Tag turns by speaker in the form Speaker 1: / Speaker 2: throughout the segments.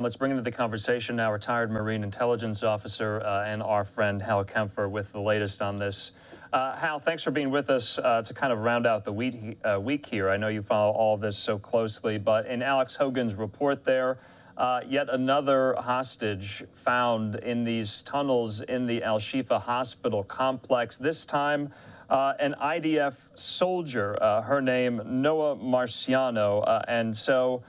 Speaker 1: Let's bring into the conversation now retired Marine intelligence officer and our friend Hal Kempfer with the latest on this. Hal, thanks for being with us to kind of round out the week here. I know you follow all of this so closely, but in Alex Hogan's report there, yet another hostage found in these tunnels in the al-Shifa hospital complex, this time an IDF soldier, her name Noah Marciano, and so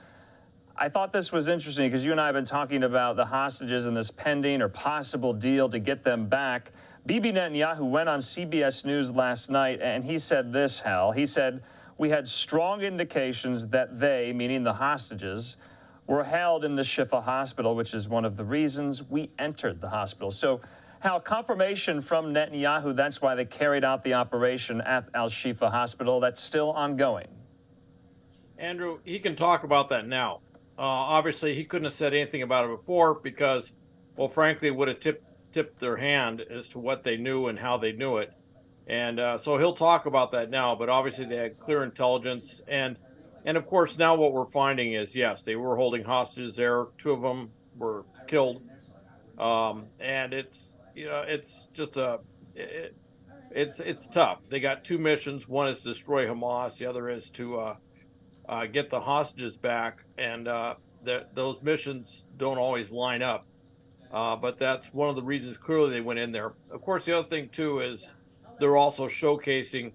Speaker 1: I thought this was interesting because you and I have been talking about the hostages and this pending or possible deal to get them back. Bibi Netanyahu went on CBS News last night and he said this, Hal. He said, "We had strong indications that they, meaning the hostages, were held in the Shifa hospital, which is one of the reasons we entered the hospital." So, Hal, confirmation from Netanyahu, that's why they carried out the operation at al-Shifa hospital. That's still ongoing.
Speaker 2: Andrew, he can talk about that now. Obviously, he couldn't have said anything about it before because, well, frankly, it would have tipped their hand as to what they knew and how they knew it. And so he'll talk about that now, but obviously they had clear intelligence. And of course, now what we're finding is, yes, they were holding hostages there. 2 of them were killed. And it's, you know, it's just it's tough. They got 2 missions. One is to destroy Hamas. The other is to get the hostages back, and those missions don't always line up. But that's one of the reasons clearly they went in there. Of course, the other thing too is they're also showcasing,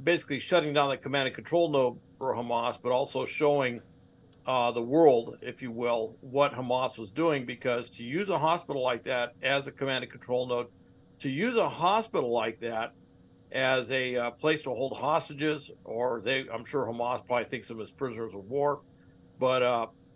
Speaker 2: basically shutting down the command and control node for Hamas, but also showing the world, if you will, what Hamas was doing. Because to use a hospital like that as a command and control node, to use a hospital like that as a place to hold hostages, or I'm sure Hamas probably thinks of them as prisoners of war, but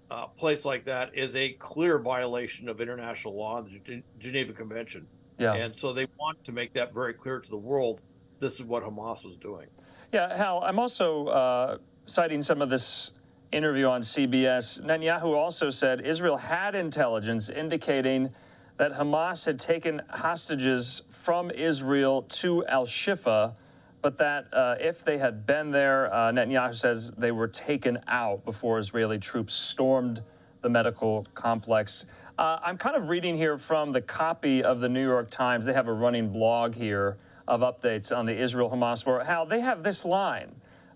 Speaker 2: a place like that is a clear violation of international law and the Geneva Convention. Yeah. And so they want to make that very clear to the world. This is what Hamas was doing.
Speaker 1: Yeah, Hal, I'm also citing some of this interview on CBS. Netanyahu also said Israel had intelligence indicating that Hamas had taken hostages from Israel to al-Shifa, but that if they had been there, Netanyahu says they were taken out before Israeli troops stormed the medical complex. I'm kind of reading here from the copy of the New York Times. They have a running blog here of updates on the Israel-Hamas war. Hal, they have this line,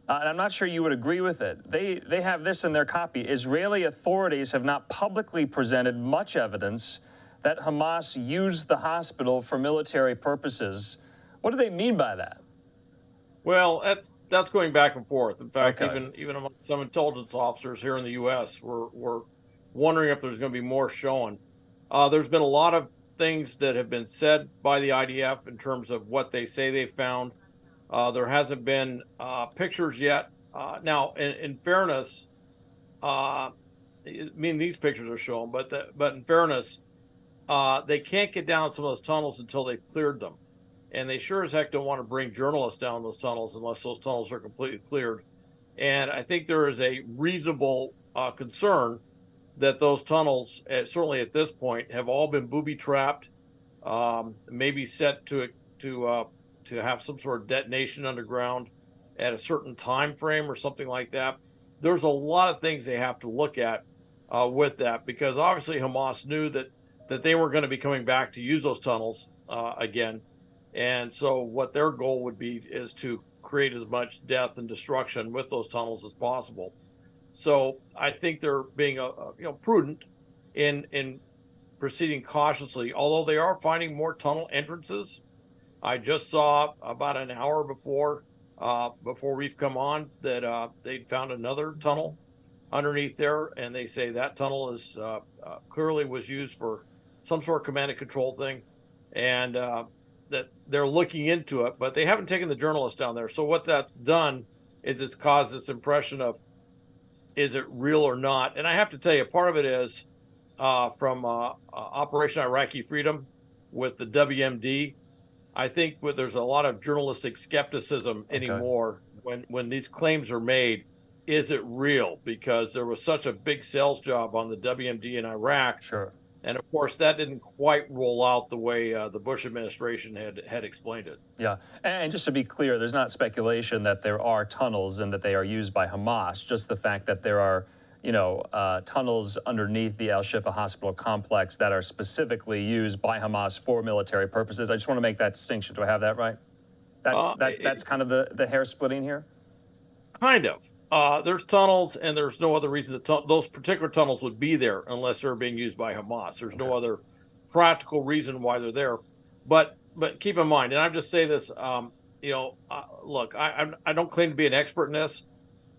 Speaker 1: and I'm not sure you would agree with it. They have this in their copy. Israeli authorities have not publicly presented much evidence that Hamas used the hospital for military purposes. What do they mean by that?
Speaker 2: Well, that's going back and forth. In fact, even among some intelligence officers here in the U.S., we're wondering if there's going to be more shown. There's been a lot of things that have been said by the IDF in terms of what they say they found. There hasn't been pictures yet. Now, in fairness, I mean, these pictures are shown, but in fairness, they can't get down some of those tunnels until they've cleared them. And they sure as heck don't want to bring journalists down those tunnels unless those tunnels are completely cleared. And I think there is a reasonable concern that those tunnels, certainly at this point, have all been booby-trapped, maybe set to have some sort of detonation underground at a certain time frame or something like that. There's a lot of things they have to look at with that, because obviously Hamas knew that they were going to be coming back to use those tunnels again. And so what their goal would be is to create as much death and destruction with those tunnels as possible. So I think they're being prudent in proceeding cautiously, although they are finding more tunnel entrances. I just saw about an hour before we've come on that they'd found another tunnel underneath there, and they say that tunnel is clearly was used for some sort of command and control thing, and that they're looking into it, but they haven't taken the journalists down there. So what that's done is it's caused this impression of, is it real or not? And I have to tell you, part of it is from Operation Iraqi Freedom with the WMD. I think there's a lot of journalistic skepticism anymore when these claims are made. Is it real? Because there was such a big sales job on the WMD in Iraq.
Speaker 1: Sure.
Speaker 2: And of course, that didn't quite roll out the way the Bush administration had explained it.
Speaker 1: Yeah, and just to be clear, there's not speculation that there are tunnels and that they are used by Hamas. Just the fact that there are tunnels underneath the al-Shifa hospital complex that are specifically used by Hamas for military purposes. I just want to make that distinction. Do I have that right? That's kind of the hair splitting here?
Speaker 2: Kind of. There's tunnels, and there's no other reason that those particular tunnels would be there unless they're being used by Hamas. There's no other practical reason why they're there. But keep in mind, and I just say this, look, I don't claim to be an expert in this,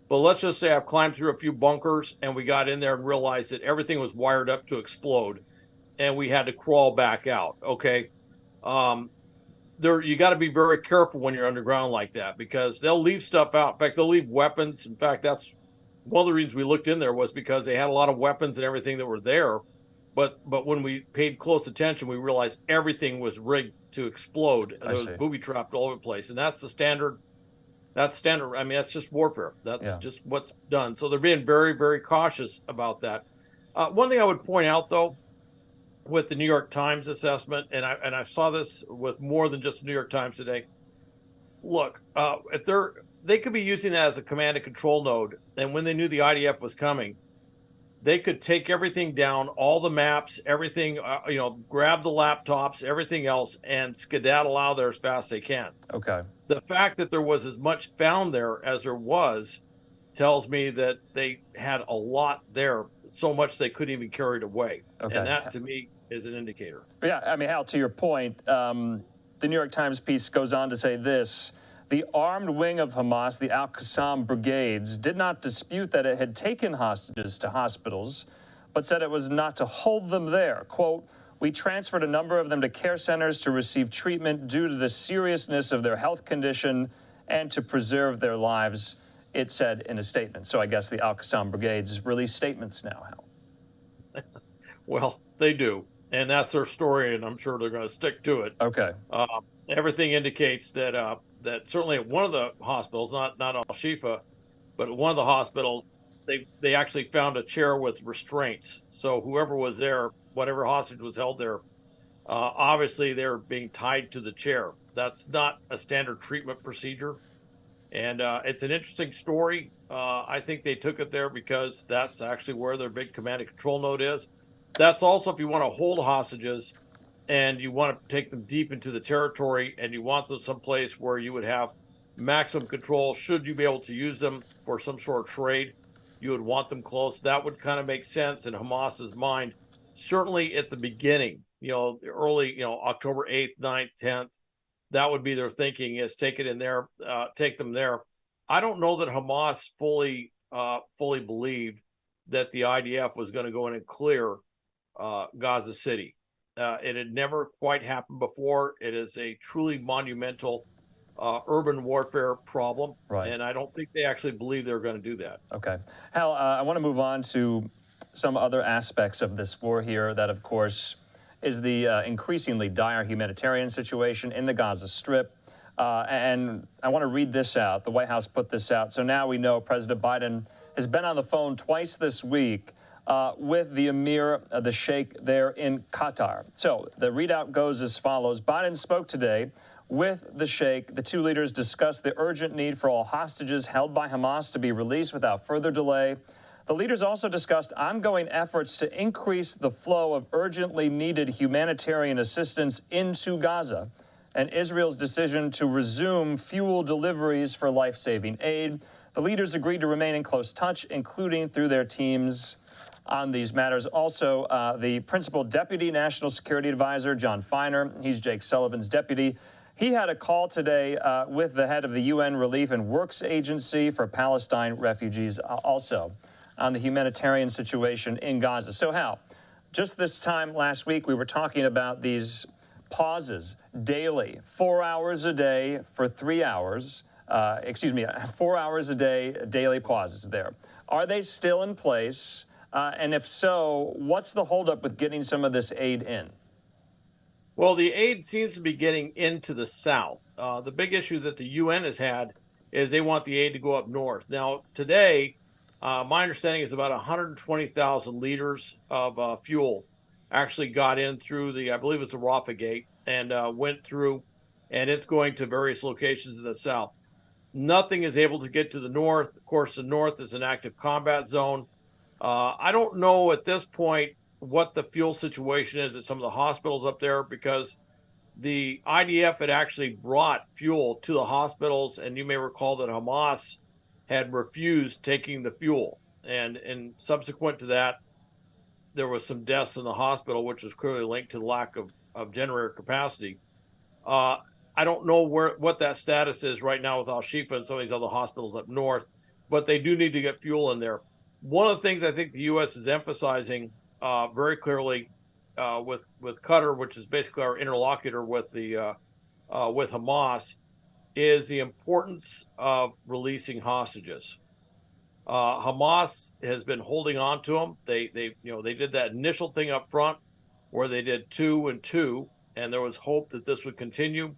Speaker 2: but let's just say I've climbed through a few bunkers and we got in there and realized that everything was wired up to explode, and we had to crawl back out. Okay. You got to be very careful when you're underground like that, because they'll leave stuff out. In fact, they'll leave weapons. In fact, that's one of the reasons we looked in there, was because they had a lot of weapons and everything that were there. But when we paid close attention, we realized everything was rigged to explode. And there was booby trapped all over the place. And that's the standard. That's standard. I mean, that's just warfare. That's just what's done. So they're being very, very cautious about that. One thing I would point out, though, with the New York Times assessment, and I saw this with more than just the New York Times today. Look, if they could be using that as a command and control node, and when they knew the IDF was coming, they could take everything down, all the maps, everything, grab the laptops, everything else, and skedaddle out there as fast as they can.
Speaker 1: Okay.
Speaker 2: The fact that there was as much found there as there was tells me that they had a lot there, so much they couldn't even carry it away. Okay. And that, to me, is an indicator.
Speaker 1: Yeah, I mean, Hal, to your point, the New York Times piece goes on to say this: the armed wing of Hamas, the al-Qassam brigades, did not dispute that it had taken hostages to hospitals, but said it was not to hold them there. Quote, "We transferred a number of them to care centers to receive treatment due to the seriousness of their health condition and to preserve their lives," it said in a statement. So I guess the al-Qassam brigades release statements now, Hal.
Speaker 2: Well, they do. And that's their story, and I'm sure they're going to stick to it.
Speaker 1: Okay.
Speaker 2: Everything indicates that that certainly at one of the hospitals, not al-Shifa, but at one of the hospitals, they actually found a chair with restraints. So whoever was there, whatever hostage was held there, obviously they're being tied to the chair. That's not a standard treatment procedure. And it's an interesting story. I think they took it there because that's actually where their big command and control node is. That's also if you want to hold hostages and you want to take them deep into the territory and you want them someplace where you would have maximum control. Should you be able to use them for some sort of trade, you would want them close. That would kind of make sense in Hamas's mind. Certainly at the beginning, early, October 8th, 9th, 10th, that would be their thinking, is take it in there, take them there. I don't know that Hamas fully believed that the IDF was going to go in and clear Gaza City. It had never quite happened before. It is a truly monumental urban warfare problem. Right. And I don't think they actually believe they're going to do that.
Speaker 1: Okay. Hal, I want to move on to some other aspects of this war here that, of course, is the increasingly dire humanitarian situation in the Gaza Strip. And I want to read this out. The White House put this out. So now we know President Biden has been on the phone twice this week with the Emir, the Sheikh there in Qatar. So the readout goes as follows. Biden spoke today with the Sheikh. The two leaders discussed the urgent need for all hostages held by Hamas to be released without further delay. The leaders also discussed ongoing efforts to increase the flow of urgently needed humanitarian assistance into Gaza and Israel's decision to resume fuel deliveries for life-saving aid. The leaders agreed to remain in close touch, including through their teams on these matters. Also, the principal deputy national security advisor, John Feiner, he's Jake Sullivan's deputy. He had a call today with the head of the UN Relief and Works Agency for Palestine refugees also on the humanitarian situation in Gaza. So, Hal, just this time last week, we were talking about these pauses daily, 4 hours a day for 3 hours. 4 hours a day, daily pauses there. Are they still in place? And if so, what's the holdup with getting some of this aid in?
Speaker 2: Well, the aid seems to be getting into the south. The big issue that the UN has had is they want the aid to go up north. Now, today, my understanding is about 120,000 liters of fuel actually got in through I believe it's the Rafah Gate, and went through, and it's going to various locations in the south. Nothing is able to get to the north. Of course, the north is an active combat zone. I don't know at this point what the fuel situation is at some of the hospitals up there, because the IDF had actually brought fuel to the hospitals, and you may recall that Hamas had refused taking the fuel. And subsequent to that, there was some deaths in the hospital, which was clearly linked to the lack of generator capacity. Uh, I don't know what that status is right now with al-Shifa and some of these other hospitals up north, but they do need to get fuel in there. One of the things I think the U.S. is emphasizing very clearly with Qatar, which is basically our interlocutor with with Hamas, is the importance of releasing hostages. Hamas has been holding on to them. They did that initial thing up front where they did 2 and 2, and there was hope that this would continue.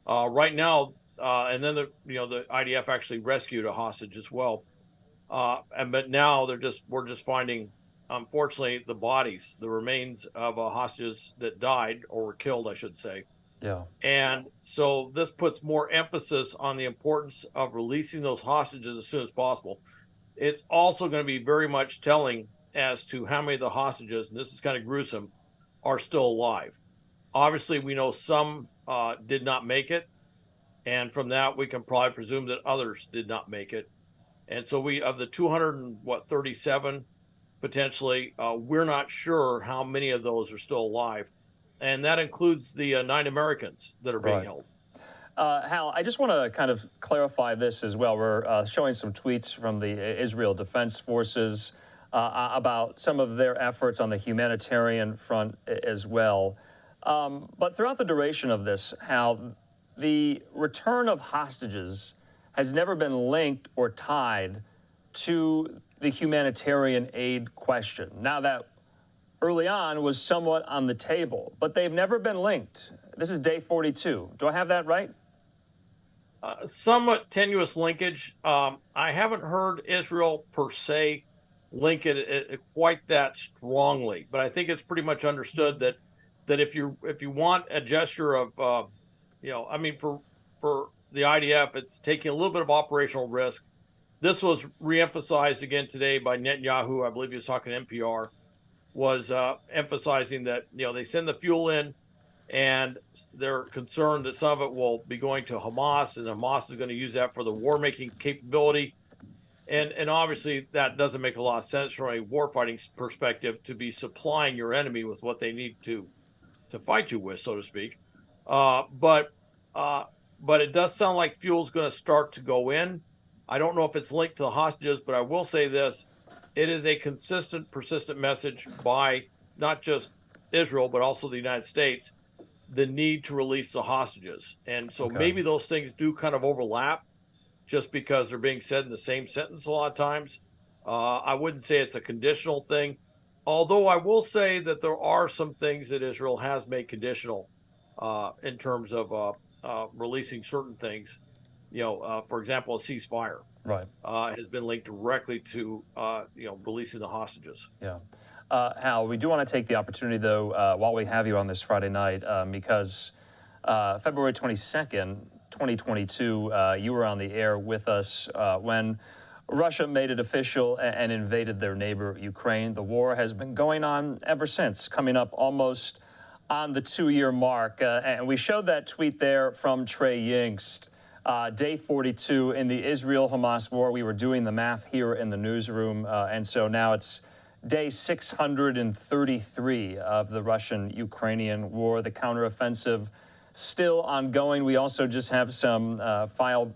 Speaker 2: Right now, and then the IDF actually rescued a hostage as well. But now we're just finding, unfortunately, the bodies, the remains of hostages that died or were killed, I should say.
Speaker 1: Yeah.
Speaker 2: And so this puts more emphasis on the importance of releasing those hostages as soon as possible. It's also going to be very much telling as to how many of the hostages, and this is kind of gruesome, are still alive. Obviously, we know some did not make it. And from that, we can probably presume that others did not make it. And so of the 237 potentially, we're not sure how many of those are still alive. And that includes the 9 Americans that are being held.
Speaker 1: Hal, I just want to kind of clarify this as well. We're showing some tweets from the Israel Defense Forces about some of their efforts on the humanitarian front as well. But throughout the duration of this, Hal, the return of hostages has never been linked or tied to the humanitarian aid question. Now that early on was somewhat on the table, but they've never been linked. This is day 42. Do I have that right?
Speaker 2: Somewhat tenuous linkage. I haven't heard Israel per se link it quite that strongly, but I think it's pretty much understood that if you want a gesture of I mean, for the IDF, it's taking a little bit of operational risk. This was reemphasized again today by Netanyahu. I believe he was talking to NPR, was emphasizing that they send the fuel in, and they're concerned that some of it will be going to Hamas, and Hamas is going to use that for the war-making capability. And obviously that doesn't make a lot of sense from a warfighting perspective, to be supplying your enemy with what they need to fight you with, so to speak. But it does sound like fuel's going to start to go in. I don't know if it's linked to the hostages, but I will say this: it is a consistent, persistent message by not just Israel, but also the United States, the need to release the hostages. And so maybe those things do kind of overlap, just because they're being said in the same sentence a lot of times. I wouldn't say it's a conditional thing, although I will say that there are some things that Israel has made conditional in terms of releasing certain things. For example, a ceasefire has been linked directly to releasing the hostages.
Speaker 1: Yeah. Hal, we do want to take the opportunity, though, while we have you on this Friday night, because February 22nd, 2022, you were on the air with us when Russia made it official and invaded their neighbor, Ukraine. The war has been going on ever since, coming up almost on the 2-year mark. And we showed that tweet there from Trey Yingst. Day 42 in the Israel-Hamas war. We were doing the math here in the newsroom, and so now it's day 633 of the Russian-Ukrainian war. The counteroffensive still ongoing. We also just have some file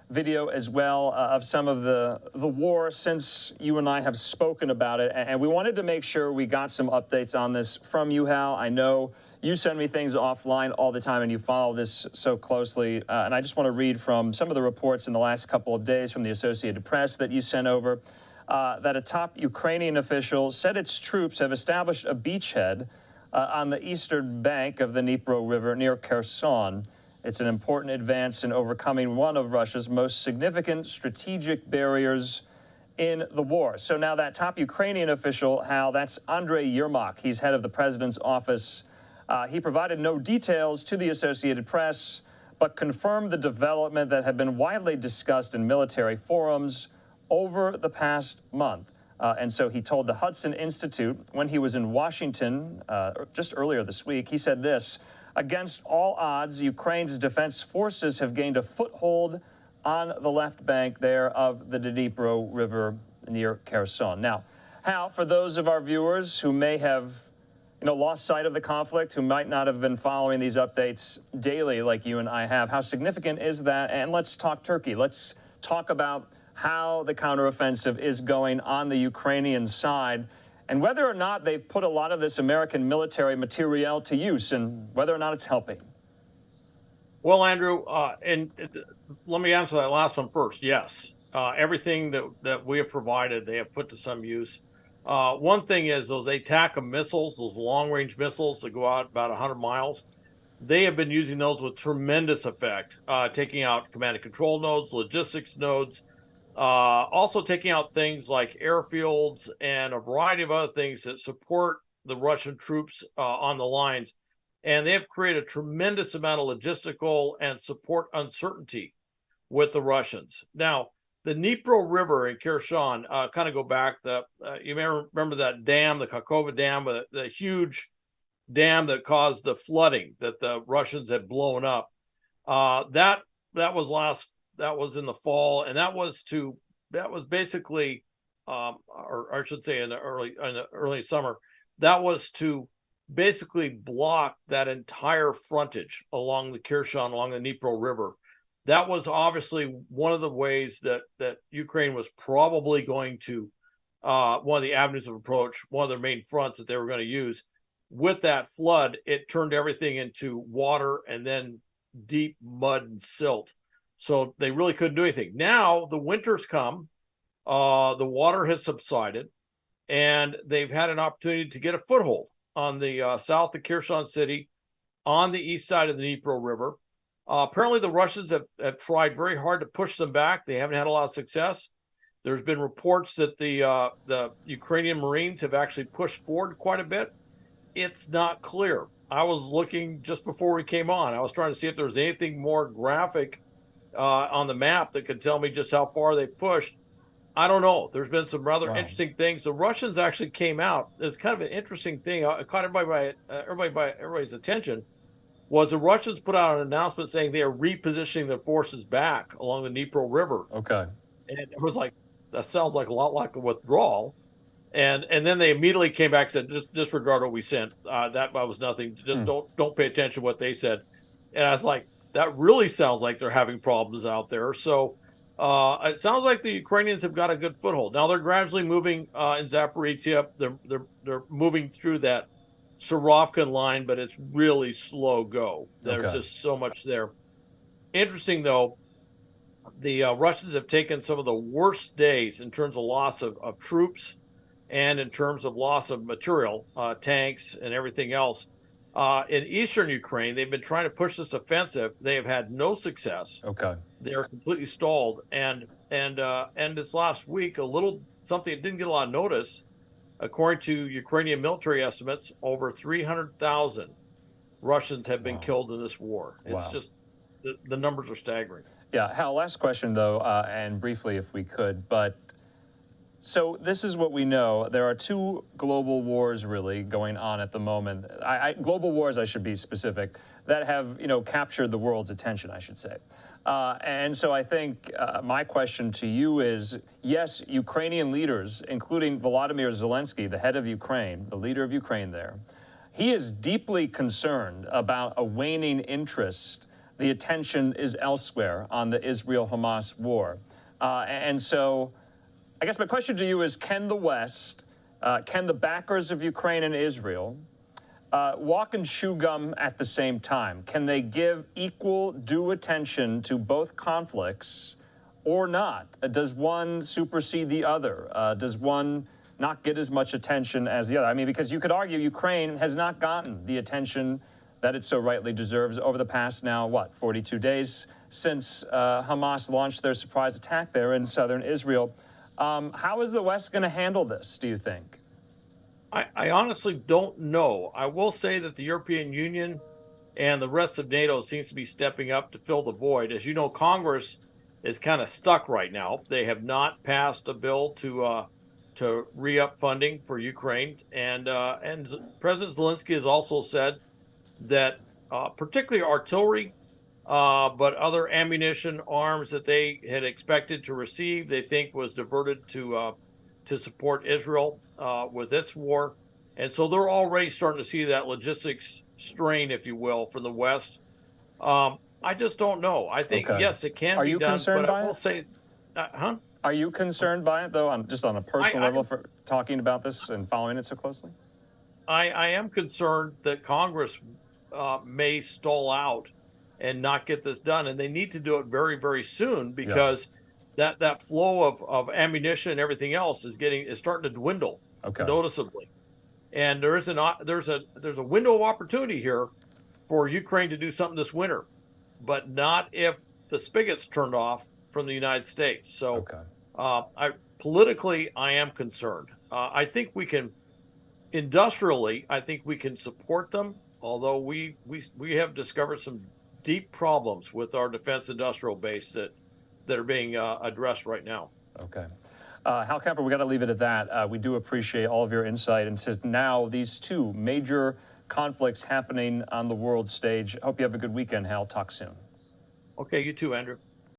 Speaker 1: video as well of some of the war since you and I have spoken about it, and we wanted to make sure we got some updates on this from you, Hal. I know you send me things offline all the time, and you follow this so closely. And I just want to read from some of the reports in the last couple of days from the Associated Press that you sent over, that a top Ukrainian official said its troops have established a beachhead on the eastern bank of the Dnipro River near Kherson. It's an important advance in overcoming one of Russia's most significant strategic barriers in the war. So now that top Ukrainian official, Hal, that's Andrei Yermak. He's head of the president's office. He provided no details to the Associated Press, but confirmed the development that had been widely discussed in military forums over the past month. And so he told the Hudson Institute when he was in Washington just earlier this week, he said this: against all odds, Ukraine's defense forces have gained a foothold on the left bank there of the Dnipro River near Kherson. Now, Hal, for those of our viewers who may have lost sight of the conflict, who might not have been following these updates daily like you and I have, how significant is that? And let's talk Turkey. Let's talk about how the counteroffensive is going on the Ukrainian side and whether or not they've put a lot of this American military materiel to use and whether or not it's helping.
Speaker 2: Well, Andrew, and let me answer that last one first. Yes, everything that we have provided, they have put to some use. One thing is those ATACMS missiles, those long-range missiles that go out about 100 miles, they have been using those with tremendous effect, taking out command and control nodes, logistics nodes, also taking out things like airfields and a variety of other things that support the Russian troops on the lines. And they have created a tremendous amount of logistical and support uncertainty with the Russians. Now, the Dnipro River in Kherson, kind of go back, you may remember that dam, the Kakova Dam, the huge dam that caused the flooding that the Russians had blown up. That was in the fall, and that was basically, or I should say in the early summer, that was to basically block that entire frontage along the Kherson, along the Dnipro River. That was obviously one of the ways that Ukraine was probably going to, one of the avenues of approach, one of their main fronts that they were going to use. With that flood, it turned everything into water and then deep mud and silt. So they really couldn't do anything. Now the winter's come, the water has subsided, and they've had an opportunity to get a foothold on the south of Kherson City, on the east side of the Dnipro River. Apparently, the Russians have tried very hard to push them back. They haven't had a lot of success. There's been reports that the Ukrainian Marines have actually pushed forward quite a bit. It's not clear. I was looking just before we came on. I was trying to see if there was anything more graphic on the map that could tell me just how far they pushed. I don't know. There's been some rather interesting things. The Russians actually came out. It's kind of an interesting thing. It caught everybody's attention. Was the Russians put out an announcement saying they are repositioning their forces back along the Dnipro River.
Speaker 1: Okay.
Speaker 2: And it was like, that sounds like a lot like a withdrawal. And then they immediately came back and said, just disregard what we sent. That was nothing. Just don't pay attention to what they said. And I was like, that really sounds like they're having problems out there. So it sounds like the Ukrainians have got a good foothold. Now they're gradually moving in Zaporizhia. They're moving through that Surovkin line, but it's really slow go. There's just so much there. Interesting, though, the Russians have taken some of the worst days in terms of loss of troops and in terms of loss of material, tanks and everything else. In eastern Ukraine, they've been trying to push this offensive. They have had no success.
Speaker 1: Okay.
Speaker 2: They are completely stalled. And this last week, something that didn't get a lot of notice, according to Ukrainian military estimates, over 300,000 Russians have been killed in this war. It's just, the numbers are staggering.
Speaker 1: Yeah, Hal, last question, though, and briefly if we could, but so this is what we know. There are two global wars really going on at the moment. Global wars, I should be specific, that have, captured the world's attention, I should say. And so I think my question to you is, yes, Ukrainian leaders, including Volodymyr Zelensky, the head of Ukraine, the leader of Ukraine there, he is deeply concerned about a waning interest. The attention is elsewhere on the Israel-Hamas war. And so I guess my question to you is, can the West, can the backers of Ukraine and Israel walk and chew gum at the same time? Can they give equal due attention to both conflicts or not? Does one supersede the other? Does one not get as much attention as the other? I mean, because you could argue Ukraine has not gotten the attention that it so rightly deserves over the past now, 42 days since Hamas launched their surprise attack there in southern Israel. How is the West going to handle this, do you think?
Speaker 2: I honestly don't know. I will say that the European Union and the rest of NATO seems to be stepping up to fill the void. As you know, Congress is kind of stuck right now. They have not passed a bill to to re-up funding for Ukraine, and President Zelensky has also said that particularly artillery, but other ammunition, arms that they had expected to receive, they think was diverted to support Israel with its war, and so they're already starting to see that logistics strain, if you will, from the West. I just don't know. I think yes, it can be done, but I will say,
Speaker 1: Are you concerned by it, though, just on a personal level, for talking about this and following it so closely?
Speaker 2: I am concerned that Congress may stall out and not get this done, and they need to do it very, very soon, because that flow of ammunition and everything else is starting to dwindle noticeably. And there's a window of opportunity here for Ukraine to do something this winter, but not if the spigot's turned off from the United States. So politically, I am concerned. I think we can, industrially, I think we can support them, although we have discovered some deep problems with our defense industrial base that are being addressed right now.
Speaker 1: Okay. Hal Kempfer, we got to leave it at that. We do appreciate all of your insight into now these two major conflicts happening on the world stage. Hope you have a good weekend, Hal. Talk soon.
Speaker 2: Okay, you too, Andrew.